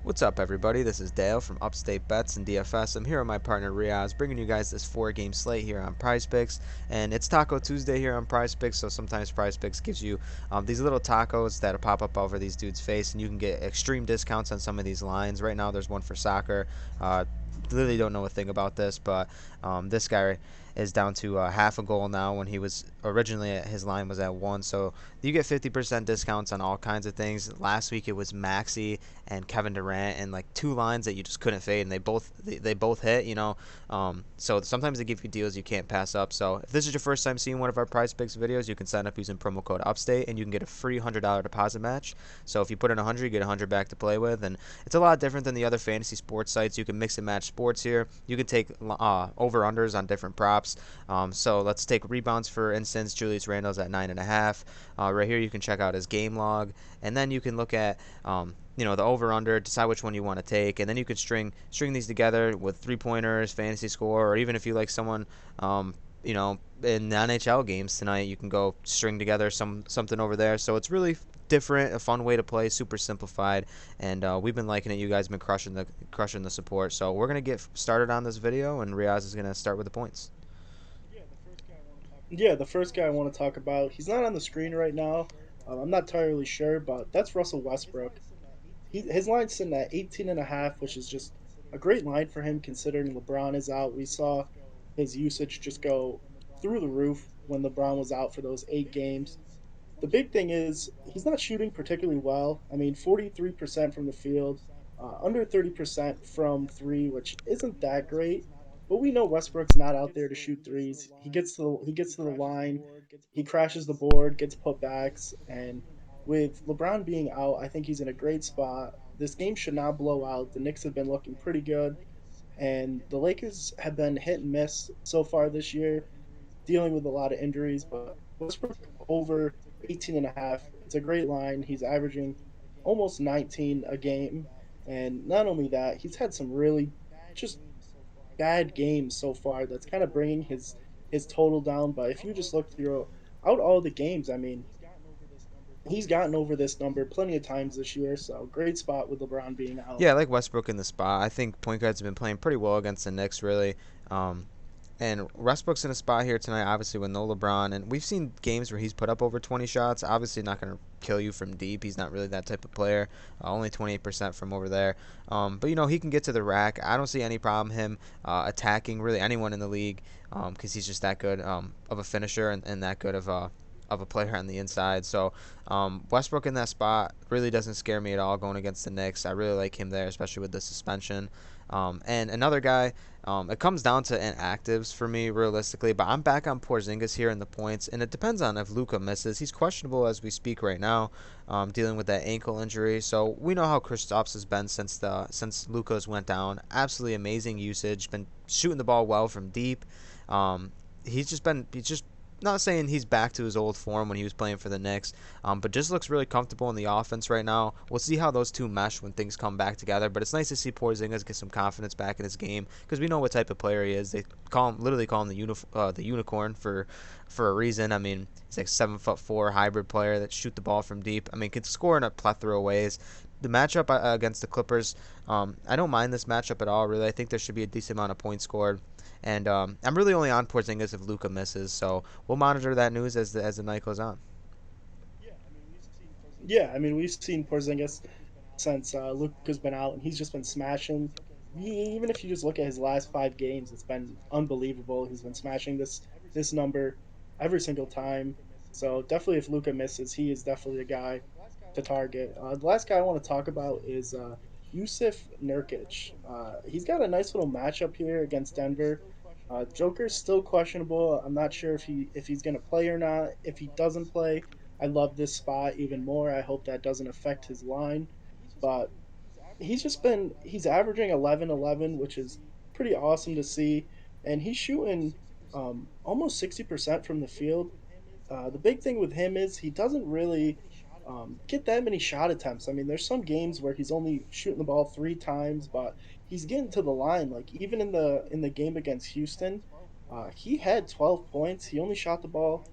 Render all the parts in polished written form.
What's up, everybody? This is Dale from Upstate Bets and DFS. I'm here with my partner Riaz, bringing you guys this four-game slate here on Prize Picks, and it's Taco Tuesday here on Prize Picks. So sometimes Prize Picks gives you these little tacos that pop up over these dudes' face, and you can get extreme discounts on some of these lines. Right now, there's one for soccer. Literally don't know a thing about this, but this guy is down to half a goal now when he was originally his line was at one. So you get 50% discounts on all kinds of things. Last week it was Maxi and Kevin Durant and like two lines that you just couldn't fade, and they both hit. So sometimes they give you deals you can't pass up. So if this is your first time seeing one of our Prize Picks videos, you can sign up using promo code Upstate, and you can get a free $100 deposit match. So if you put in 100, you get 100 back to play with, and it's a lot different than the other fantasy sports sites. You can mix and match sports here. You can take over unders on different props. So let's take rebounds for instance. Julius Randle's at 9.5. Right here you can check out his game log, and then you can look at the over under, decide which one you want to take, and then you can string these together with 3 pointers, fantasy score, or even if you like someone in the NHL games tonight, you can go string together something over there. So it's really different, a fun way to play, super simplified, and we've been liking it. You guys have been crushing the support. So we're gonna get started on this video, and Riaz is gonna start with the points. Yeah, the first guy I want to talk about, he's not on the screen right now. I'm not entirely sure, but that's Russell Westbrook. His line's sitting at 18 and a half, which is just a great line for him considering LeBron is out. We saw his usage just go through the roof when LeBron was out for those 8 games. The big thing is he's not shooting particularly well. I mean, 43% from the field, under 30% from three, which isn't that great. But we know Westbrook's not out there to shoot threes. He gets to the line, he crashes the board, gets putbacks, and with LeBron being out, I think he's in a great spot. This game should not blow out. The Knicks have been looking pretty good, and the Lakers have been hit and miss so far this year, dealing with a lot of injuries. But Westbrook over 18 and a half, it's a great line. He's averaging almost 19 a game. And not only that, he's had some really just bad games so far that's kind of bringing his total down. But if you just look through out all the games, I mean, he's gotten over this number plenty of times this year. So great spot with LeBron being out. Yeah, I like Westbrook in the spot. I think point guards have been playing pretty well against the Knicks, really. Um, And Westbrook's in a spot here tonight, obviously with no LeBron, and we've seen games where he's put up over 20 shots. Obviously, not going to kill you from deep. He's not really that type of player. Only 28% from over there. But he can get to the rack. I don't see any problem him attacking really anyone in the league because he's just that good of a finisher and that good of a player on the inside. So Westbrook in that spot really doesn't scare me at all going against the Knicks. I really like him there, especially with the suspension. And another guy, it comes down to inactives for me realistically, but I'm back on Porzingis here in the points, and it depends on if Luka misses. He's questionable as we speak right now, dealing with that ankle injury. So we know how Kristaps has been since Luka's went down. Absolutely amazing usage, been shooting the ball well from deep. He's just not saying he's back to his old form when he was playing for the Knicks, but just looks really comfortable in the offense right now. We'll see how those two mesh when things come back together, but it's nice to see Porzingis get some confidence back in his game because we know what type of player he is. They literally call him the unicorn for a reason. I mean, he's like 7'4" hybrid player that shoot the ball from deep. I mean, can score in a plethora of ways. The matchup against the Clippers, I don't mind this matchup at all. Really, I think there should be a decent amount of points scored. And I'm really only on Porzingis if Luka misses, so we'll monitor that news as the night goes on. Yeah, I mean, we've seen Porzingis since Luka's been out, and he's just been smashing. Even if you just look at his last 5 games, it's been unbelievable. He's been smashing this number every single time. So definitely, if Luka misses, he is definitely a guy to target. The last guy I want to talk about is Yusuf Nurkic. He's got a nice little matchup here against Denver. Joker's still questionable. I'm not sure if he's going to play or not. If he doesn't play, I love this spot even more. I hope that doesn't affect his line. But he's averaging 11-11, which is pretty awesome to see, and he's shooting almost 60% from the field. The big thing with him is he doesn't really get that many shot attempts. I mean, there's some games where he's only shooting the ball 3 times, but he's getting to the line. Like even in the game against Houston, he had 12 points. He only shot the ball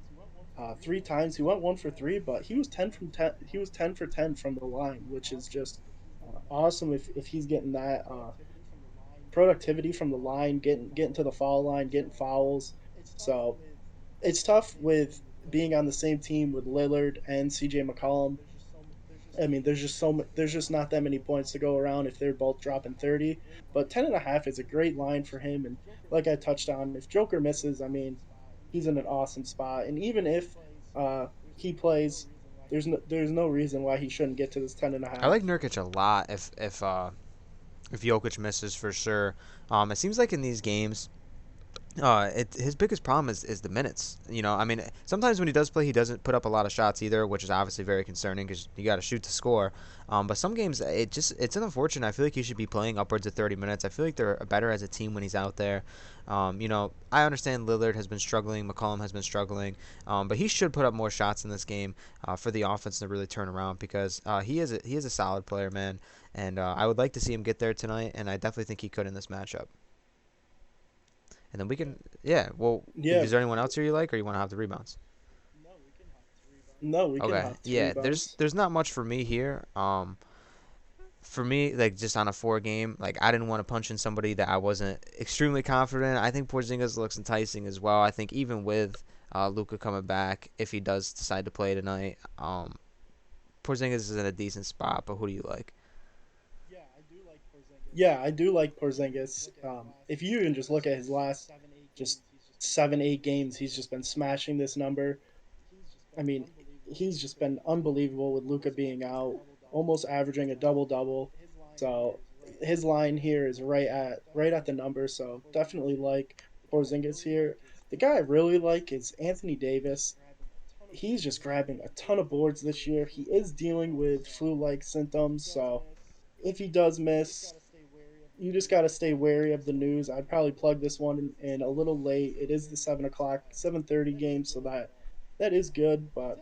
3 times. He went 1 for 3, but he was 10 for 10 from the line, which is just awesome if he's getting that productivity from the line, getting to the foul line, getting fouls. So it's tough with being on the same team with Lillard and CJ McCollum. I mean, there's just not that many points to go around if they're both dropping 30. But 10.5 is a great line for him. And like I touched on, if Joker misses, I mean, he's in an awesome spot. And even if he plays, there's no reason why he shouldn't get to this 10 and a I like half. Nurkic a lot if Jokic misses for sure. It seems like in these games, his biggest problem is the minutes. You know, I mean, sometimes when he does play, he doesn't put up a lot of shots either, which is obviously very concerning because you got to shoot to score. But some games, it's unfortunate. I feel like he should be playing upwards of 30 minutes. I feel like they're better as a team when he's out there. You know, I understand Lillard has been struggling, McCollum has been struggling, but he should put up more shots in this game for the offense to really turn around because he is a solid player, man. And I would like to see him get there tonight, and I definitely think he could in this matchup. And then we can, yeah. Well, Yeah, is there anyone else here you like, or you want to have the rebounds? no, we can Okay, have two yeah. There's rebounds. there's not much for me here. For me, like just on a four game, like I didn't want to punch in somebody that I wasn't extremely confident. I think Porzingis looks enticing as well. I think even with Luka coming back, if he does decide to play tonight, Porzingis is in a decent spot. But who do you like? Yeah, I do like Porzingis. If you even just look at his last just 7, 8 games, he's just been smashing this number. I mean, he's just been unbelievable with Luca being out, almost averaging a double double. So his line here is right at the number. So definitely like Porzingis here. The guy I really like is Anthony Davis. He's just grabbing a ton of boards this year. He is dealing with flu-like symptoms, so if he does miss, you just got to stay wary of the news. I'd probably plug this one in a little late. It is the 7 o'clock, 7:30 game, so that is good. But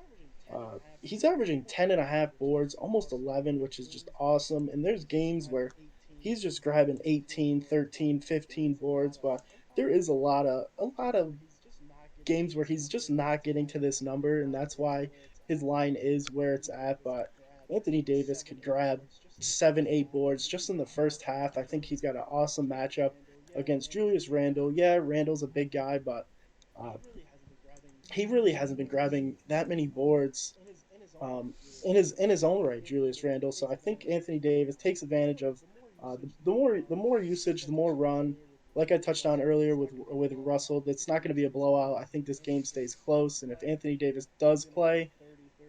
he's averaging 10.5 boards, almost 11, which is just awesome. And there's games where he's just grabbing 18, 13, 15 boards, but there is a lot of games where he's just not getting to this number, and that's why his line is where it's at. But Anthony Davis could grab 7, 8 boards just in the first half. I think he's got an awesome matchup against Julius Randle. Yeah, Randle's a big guy, but uh, he really hasn't been grabbing that many boards in his own right, Julius Randle. So I think Anthony Davis takes advantage of the more usage, the more run. Like I touched on earlier with Russell, it's not going to be a blowout. I think this game stays close, and if Anthony Davis does play,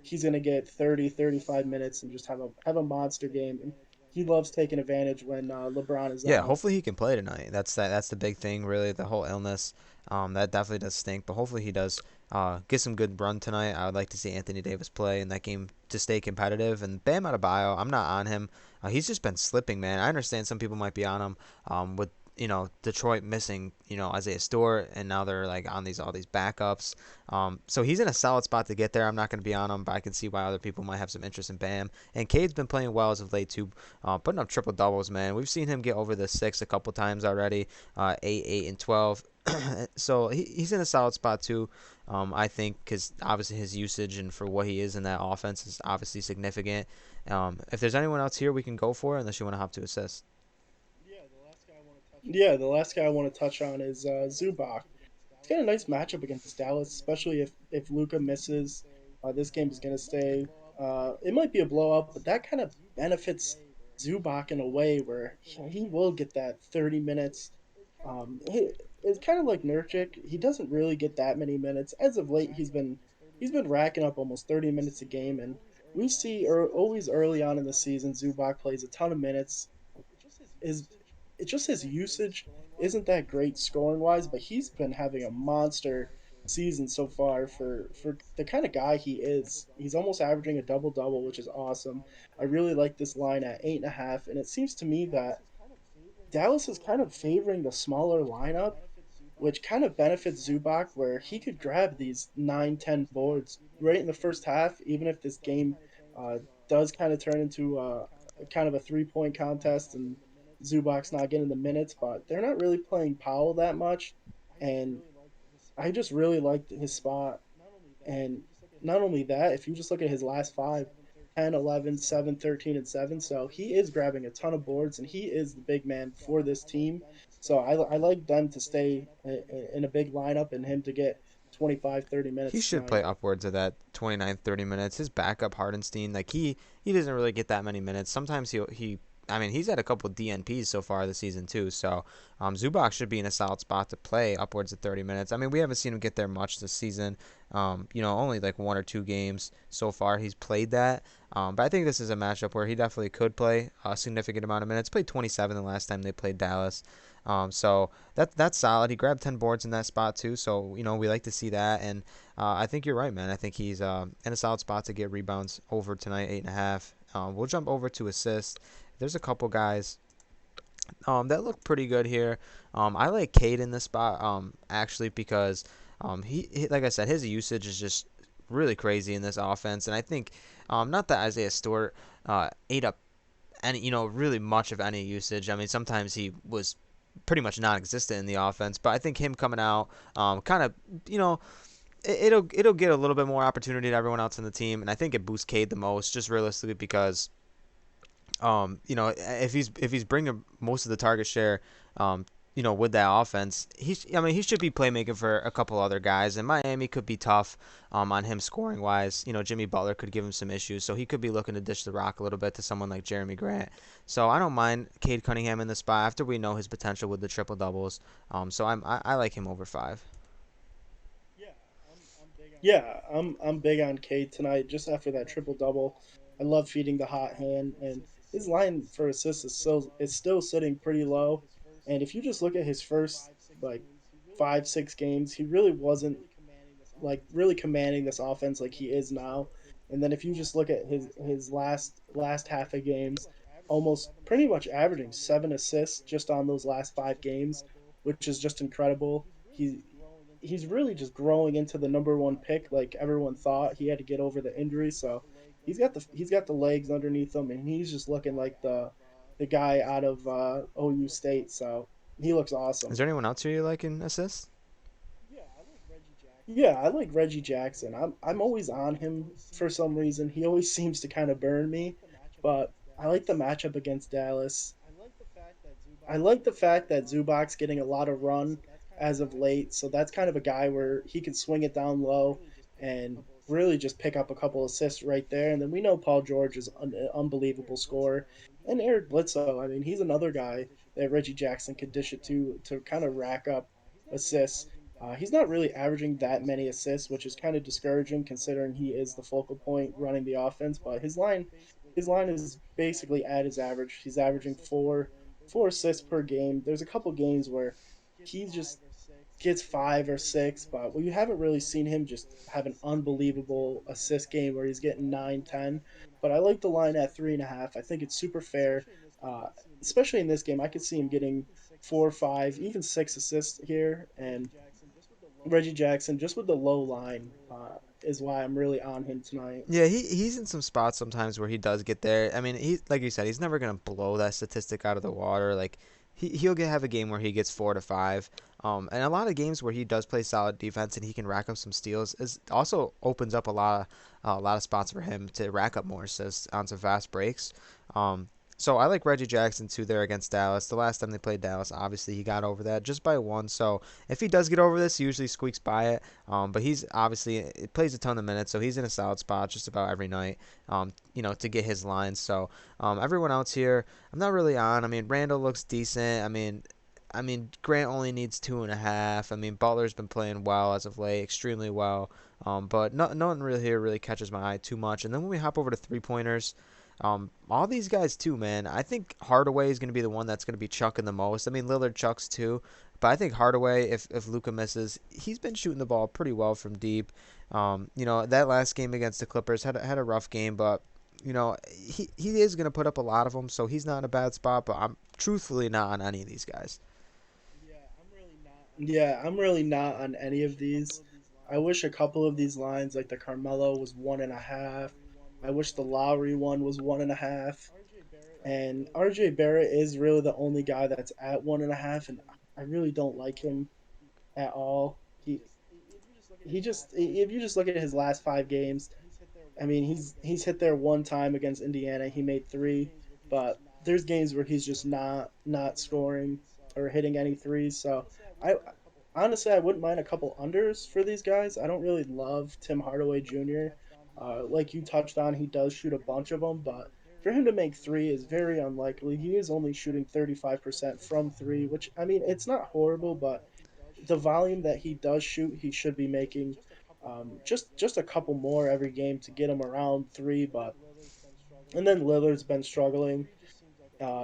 he's going to get 30, 35 minutes and just have a monster game. And he loves taking advantage when LeBron is Yeah, out. hopefully he can play tonight. That's the big thing, really. The whole illness, that definitely does stink. But hopefully he does get some good run tonight. I would like to see Anthony Davis play in that game to stay competitive. And Bam Adebayo, I'm not on him. He's just been slipping, man. I understand some people might be on him with Detroit missing Isaiah Stewart, and now they're like on these all these backups. So he's in a solid spot to get there. I'm not going to be on him, but I can see why other people might have some interest in Bam. And Cade's been playing well as of late too, putting up triple doubles, man. We've seen him get over the six a couple times already, 8, 8, and 12. So he's in a solid spot too. I think because obviously his usage and for what he is in that offense is obviously significant. If there's anyone else here we can go for, unless you want to hop to assist. Yeah, the last guy I want to touch on is Zubac. He's got a nice matchup against Dallas, especially if Luca misses. This game is going to stay. It might be a blowout, but that kind of benefits Zubac in a way where he will get that 30 minutes. It's kind of like Nurkic. He doesn't really get that many minutes. As of late, he's been racking up almost 30 minutes a game, and we see always early on in the season, Zubac plays a ton of minutes. His It's just his usage isn't that great scoring wise, but he's been having a monster season so far for the kind of guy he is. He's almost averaging a double double, which is awesome. I really like this line at 8.5, and it seems to me that Dallas is kind of favoring the smaller lineup, which kind of benefits Zubac, where he could grab these 9, 10 boards right in the first half, even if this game uh, does kind of turn into kind of a 3 point contest and Zubac's not getting the minutes, but they're not really playing Powell that much. And I just really liked his spot. And not only that, if you just look at his last five, 10, 11, 7, 13, and 7. So he is grabbing a ton of boards, and he is the big man for this team. So I like them to stay in a big lineup and him to get 25, 30 He minutes should play tonight. upwards of that 29, 30 minutes. His backup Hardenstein, like he doesn't really get that many minutes. Sometimes he I mean, he's had a couple DNPs so far this season too. So Zubac should be in a solid spot to play upwards of 30 minutes. I mean, we haven't seen him get there much this season. Only like one or two games so far he's played that. But I think this is a matchup where he definitely could play a significant amount of minutes. Played 27 the last time they played Dallas. So that's solid. He grabbed 10 boards in that spot too. So we like to see that. And I think you're right, man. I think he's in a solid spot to get rebounds over tonight, 8.5. We'll jump over to assists. There's a couple guys that look pretty good here. I like Cade in this spot actually because like I said, his usage is just really crazy in this offense, and I think not that Isaiah Stewart ate up any really much of any usage. I mean, sometimes he was pretty much non-existent in the offense, but I think him coming out kind of it'll get a little bit more opportunity to everyone else in the team, and I think it boosts Cade the most, just realistically because if he's bringing most of the target share, with that offense, he should be playmaking for a couple other guys, and Miami could be tough on him scoring wise. Jimmy Butler could give him some issues, so he could be looking to dish the rock a little bit to someone like Jeremy Grant. So I don't mind Cade Cunningham in the spot after we know his potential with the triple doubles. So I like him over 5. Yeah, I'm big on Cade tonight. Just after that triple double, I love feeding the hot hand, and his line for assists is still sitting pretty low. And if you just look at his first like 5, 6 games, he really wasn't like really commanding this offense like he is now. And then if you just look at his last half of games, almost pretty much averaging 7 assists just on those last 5 games, which is just incredible. He's really just growing into the number one pick like everyone thought. He had to get over the injury, so he's got the legs underneath him, and he's just looking like the guy out of OU State. So he looks Is awesome. there anyone else here you like in assists? Yeah, I like Reggie Jackson. I'm always on him for some reason. He always seems to kind of burn me, but I like the matchup against Dallas. I like the fact that Zubac's getting a lot of run as of late, so that's kind of a guy where he can swing it down low and really just pick up a couple assists right there. And then we know Paul George is an unbelievable scorer, and Eric Bledsoe. I mean, he's another guy that Reggie Jackson could dish it to kind of rack up assists. He's not really averaging that many assists, which is kind of discouraging considering he is the focal point running the offense. But his line is basically at his average. He's averaging four assists per game. There's a couple games where he just gets 5 or 6, but we haven't really seen him just have an unbelievable assist game where he's getting 9, 10. But I like the line at 3.5. I think it's super fair, uh, especially in this game. I could see him getting 4, 5, even 6 assists here. And Reggie Jackson, just with the low line, is why I'm really on him tonight. Yeah, he's in some spots sometimes where he does get there. I mean, he like you said, he's never gonna blow that statistic out of the water. Like have a game where he gets 4 to 5. And a lot of games where he does play solid defense and he can rack up some steals is also opens up a lot of spots for him to rack up more assists on some fast breaks. So I like Reggie Jackson too there against Dallas. The last time they played Dallas, obviously he got over that just by one. So if he does get over this, he usually squeaks by it. But he's obviously it plays a ton of minutes, so he's in a solid spot just about every night. To get his lines. So everyone else here, I'm not really on. I mean, Randall looks decent. I mean, Grant only needs 2.5. I mean, Butler's been playing well as of late, extremely well. But no one really here really catches my eye too much. And then when we hop over to 3 pointers, all these guys too, man. I think Hardaway is going to be the one that's going to be chucking the most. I mean, Lillard chucks too, but I think Hardaway, if Luka misses, he's been shooting the ball pretty well from deep. That last game against the Clippers had a rough game, but he is going to put up a lot of them, so he's not in a bad spot. But I'm truthfully not on any of these guys. Yeah, I'm really not on any of these. I wish a couple of these lines, like the Carmelo, was 1.5. I wish the Lowry one was 1.5. And RJ Barrett is really the only guy that's at 1.5, and I really don't like him at all. He just if you just look at his last 5 games, I mean, he's hit there one time against Indiana. He made three, but there's games where he's just not scoring or hitting any threes. So I honestly I wouldn't mind a couple unders for these guys. I don't really love Tim Hardaway Jr. Like you touched on, he does shoot a bunch of them, but for him to make three is very unlikely. He is only shooting 35% from three, which I mean it's not horrible, but the volume that he does shoot, he should be making just a couple more every game to get him around three. But and then Lillard's been struggling.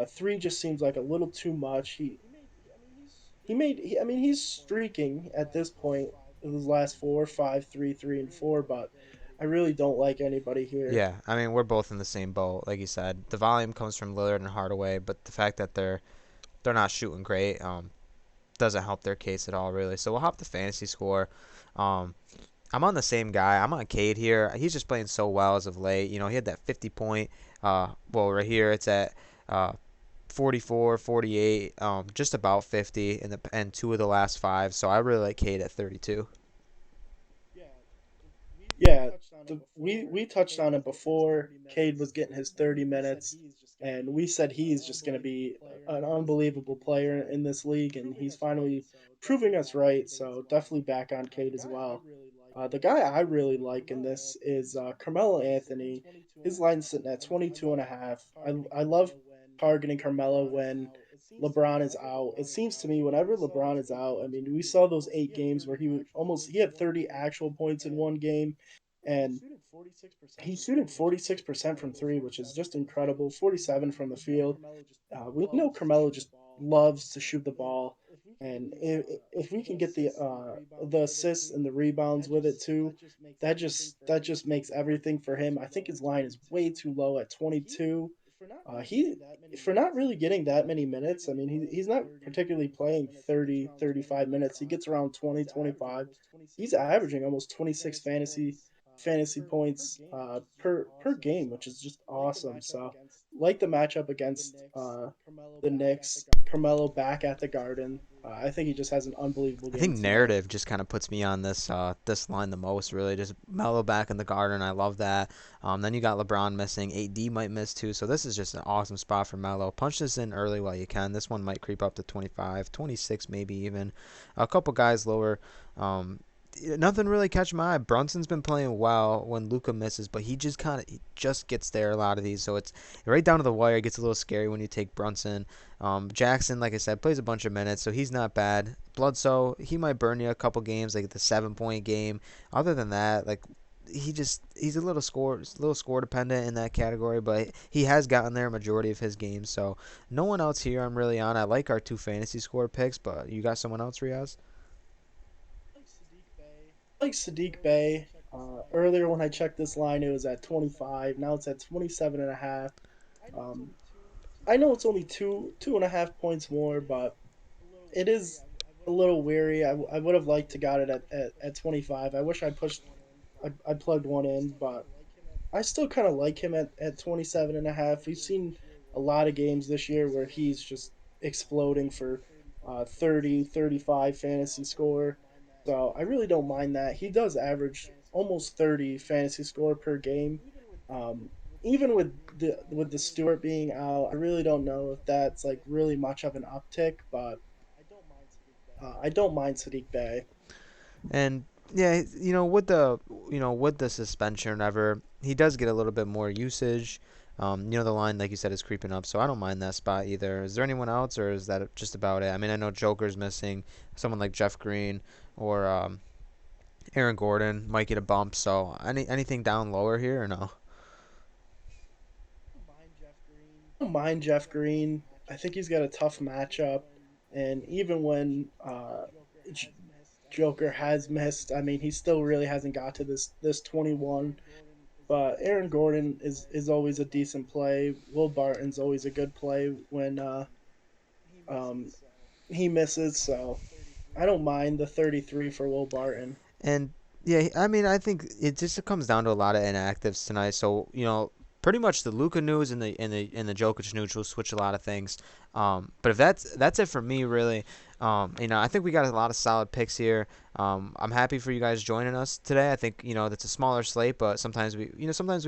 Three just seems like a little too much. I mean he's streaking at this point in his last four, five, three, three, and four. But I really don't like anybody here. Yeah, I mean we're both in the same boat, like you said. The volume comes from Lillard and Hardaway, but the fact that they're not shooting great doesn't help their case at all, really. So we'll hop the fantasy score. Um, I'm on the same guy. I'm on Cade here. He's just playing so well as of late. He had that 50 point. Well, right here it's at 44, 48, just about 50 in the and two of the last five. So I really like Cade at 32. Yeah, we touched on it before. Cade was getting his 30 minutes, and we said he's just going to be an unbelievable player in this league, and he's finally proving us right. So definitely back on Cade as well. The guy I really like in this is Carmelo Anthony. His line's sitting at 22 and a half. I love targeting Carmelo when LeBron is out. It seems to me whenever LeBron is out, I mean, we saw those 8 games where he had 30 actual points in one game, and he's shooting 46% from three, which is just incredible. 47 from the field. We know Carmelo just loves to shoot the ball, and if we can get the assists and the rebounds with it too, that just makes everything for him. I think his line is way too low at 22. He for not really getting that many minutes. I mean, he's not particularly playing 30 35 minutes. He gets around 20 25. He's averaging almost 26 fantasy points per game, which is just awesome. So, like the matchup against the Knicks, Carmelo back at the Garden. I think he just has an unbelievable I game think tonight. narrative just kind of puts me on this line the most. Really, just Melo back in the Garden. I love that. Then you got LeBron missing. AD might miss too. So this is just an awesome spot for Melo. Punch this in early while you can. This one might creep up to 25, 26 maybe even. A couple guys lower. Um, Nothing really catch my eye. Brunson's been playing well when Luca misses, but he just gets there a lot of these. So it's right down to the wire. It gets a little scary when you take Brunson. Jackson, like I said, plays a bunch of minutes, so he's not bad. Bledsoe, he might burn you a couple games, like the 7 point game. Other than that, like he's a little score dependent in that category, but he has gotten there a majority of his games. So no one else here I'm really on. I like our two fantasy score picks, but you got someone else, Riaz? Like Sadiq Bey. Earlier when I checked this line, it was at 25. Now it's at 27 and a half. Um, I know it's only two and a half points more, but it is a little weary. I would have liked to got it at 25. I wish I plugged one in, but I still kind of like him at 27 and a half. We've seen a lot of games this year where he's just exploding for 30, 35 fantasy score. So I really don't mind that. He does average almost 30 fantasy score per game. Um, Even with the Stewart being out, I really don't know if that's like really much of an uptick, but I don't mind Sadiq Bey. And yeah, with the suspension or whatever, he does get a little bit more usage. The line, like you said, is creeping up, so I don't mind that spot either. Is there anyone else, or is that just about it? I mean, I know Joker's missing. Someone like Jeff Green or Aaron Gordon might get a bump. So anything down lower here or no? I don't mind Jeff Green. I think he's got a tough matchup, and even when Joker has missed, I mean, he still really hasn't got to this 21. But Aaron Gordon is always a decent play. Will Barton's always a good play when um, he misses. So I don't mind the 33 for Will Barton. And yeah, I mean, I think it just comes down to a lot of inactives tonight. So pretty much the Luka news and the Jokic news will switch a lot of things. But if that's it for me, really. I think we got a lot of solid picks here. I'm happy for you guys joining us today. I think that's a smaller slate, but sometimes we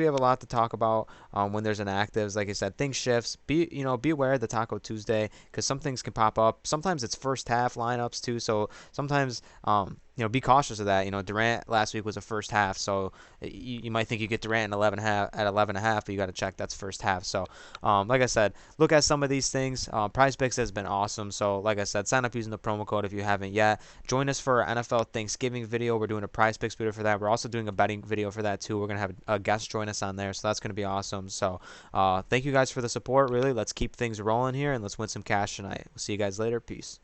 have a lot to talk about when there's inactives. Like I said, things shifts. Be aware of the Taco Tuesday because some things can pop up. Sometimes it's first half lineups too, so sometimes be cautious of that. Durant last week was a first half, so you might think you get Durant in 11 half at 11 and a half, but you got to check that's first half. So like I said, look at some of these things. Prize Picks has been awesome. So, like I said, sign up using the promo code if you haven't yet. Join us for our NFL Thanksgiving video. We're doing a Prize Picks video for that. We're also doing a betting video for that too. We're gonna have a guest join us on there, so that's gonna be awesome. So, thank you guys for the support. Really, let's keep things rolling here and let's win some cash tonight. We'll see you guys later. Peace.